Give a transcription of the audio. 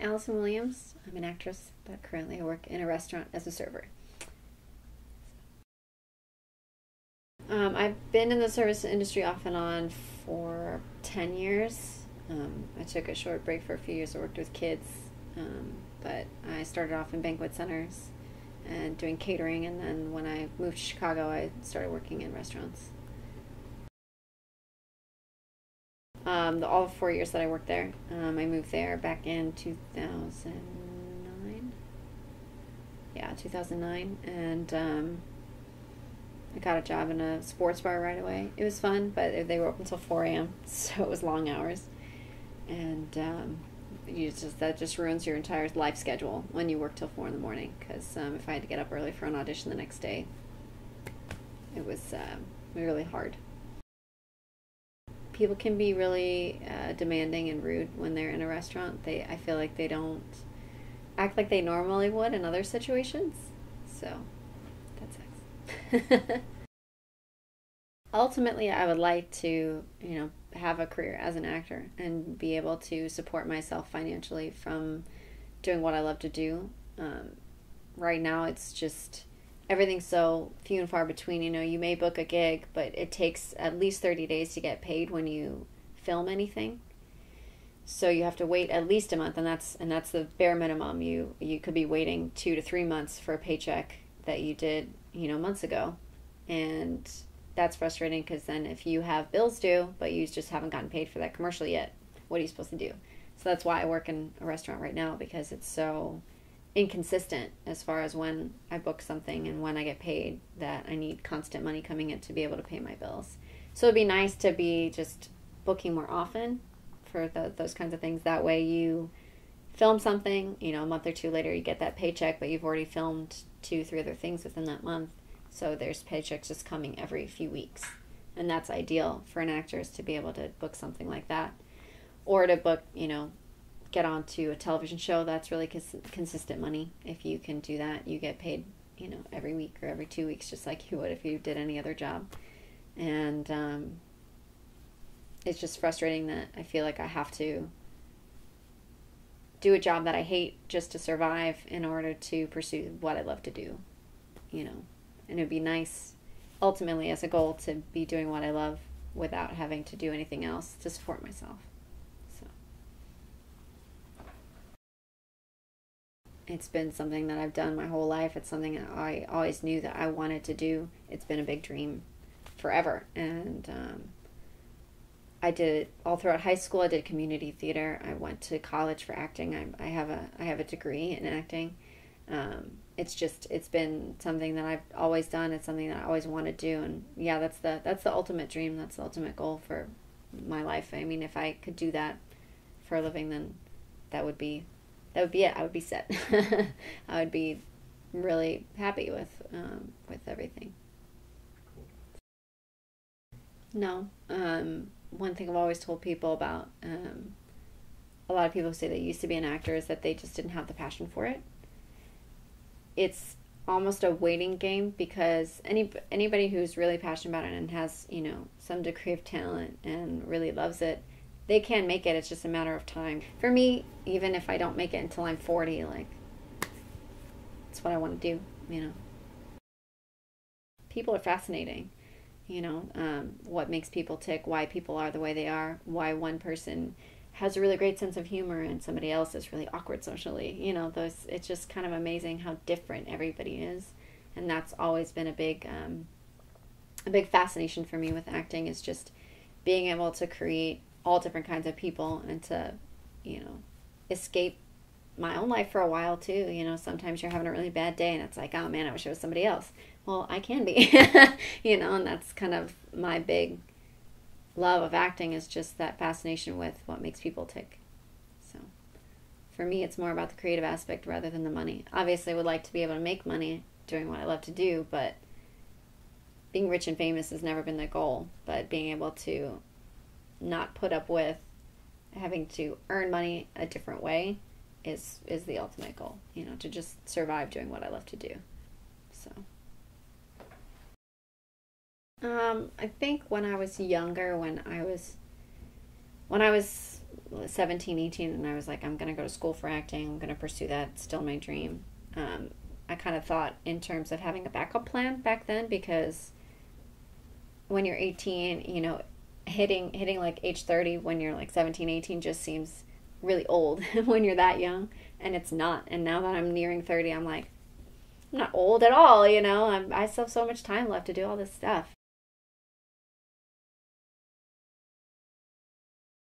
Allison Williams. I'm an actress, but currently I work in a restaurant as a server. I've been in the service industry off and on for 10 years. I took a short break for a few years. I worked with kids, but I started off in banquet centers and doing catering, and then when I moved to Chicago, I started working in restaurants. All 4 years that I worked there, I moved there back in 2009. Yeah, 2009, and I got a job in a sports bar right away. It was fun, but they were open until 4 a.m., so it was long hours. And that just ruins your entire life schedule when you work till 4 in the morning. Because if I had to get up early for an audition the next day, it was really hard. People can be really demanding and rude when they're in a restaurant. I feel like they don't act like they normally would in other situations. So that's it. Ultimately, I would like to, have a career as an actor and be able to support myself financially from doing what I love to do. Right now, it's just everything's so few and far between. You may book a gig, but it takes at least 30 days to get paid when you film anything. So you have to wait at least a month, and that's the bare minimum. You could be waiting 2 to 3 months for a paycheck that you did, months ago, and that's frustrating because then if you have bills due, but you just haven't gotten paid for that commercial yet, what are you supposed to do? So that's why I work in a restaurant right now, because it's so inconsistent as far as when I book something and when I get paid, that I need constant money coming in to be able to pay my bills. So it'd be nice to be just booking more often for those kinds of things. That way you film something, a month or two later you get that paycheck, but you've already filmed 2-3 other things within that month. So there's paychecks just coming every few weeks. And that's ideal for an actor, is to be able to book something like that. Or to book, get onto a television show that's really consistent money. If you can do that, you get paid, every week or every 2 weeks, just like you would if you did any other job. And it's just frustrating that I feel like I have to do a job that I hate just to survive in order to pursue what I love to do, And it would be nice, ultimately, as a goal, to be doing what I love without having to do anything else to support myself. So it's been something that I've done my whole life. It's something that I always knew that I wanted to do. It's been a big dream forever. And I did it all throughout high school. I did community theater. I went to college for acting. I have a degree in acting. It's been something that I've always done. It's something that I always want to do, and yeah, that's the ultimate dream. That's the ultimate goal for my life. I mean, if I could do that for a living, then that would be it. I would be set. I would be really happy with everything. No, one thing I've always told people about, a lot of people who say they used to be an actor, is that they just didn't have the passion for it. It's almost a waiting game, because anybody who's really passionate about it and has, some degree of talent and really loves it, they can make it. It's just a matter of time. For me, even if I don't make it until I'm 40, that's what I want to do, People are fascinating, what makes people tick, why people are the way they are, why one person has a really great sense of humor and somebody else is really awkward socially. It's just kind of amazing how different everybody is. And that's always been a big fascination for me with acting, is just being able to create all different kinds of people and to, escape my own life for a while too. Sometimes you're having a really bad day and it's like, oh man, I wish it was somebody else. Well, I can be, and that's kind of my big love of acting, is just that fascination with what makes people tick. So for me, it's more about the creative aspect rather than the money. Obviously, I would like to be able to make money doing what I love to do, but being rich and famous has never been the goal. But being able to not put up with having to earn money a different way is the ultimate goal, to just survive doing what I love to do. So I think when I was younger, when I was 17, 18, and I was like, I'm going to go to school for acting. I'm going to pursue that. It's still my dream. I kind of thought in terms of having a backup plan back then, because when you're 18, you know, hitting like age 30 when you're like 17, 18 just seems really old when you're that young, and it's not. And now that I'm nearing 30, I'm like, I'm not old at all, you know. I still have so much time left to do all this stuff.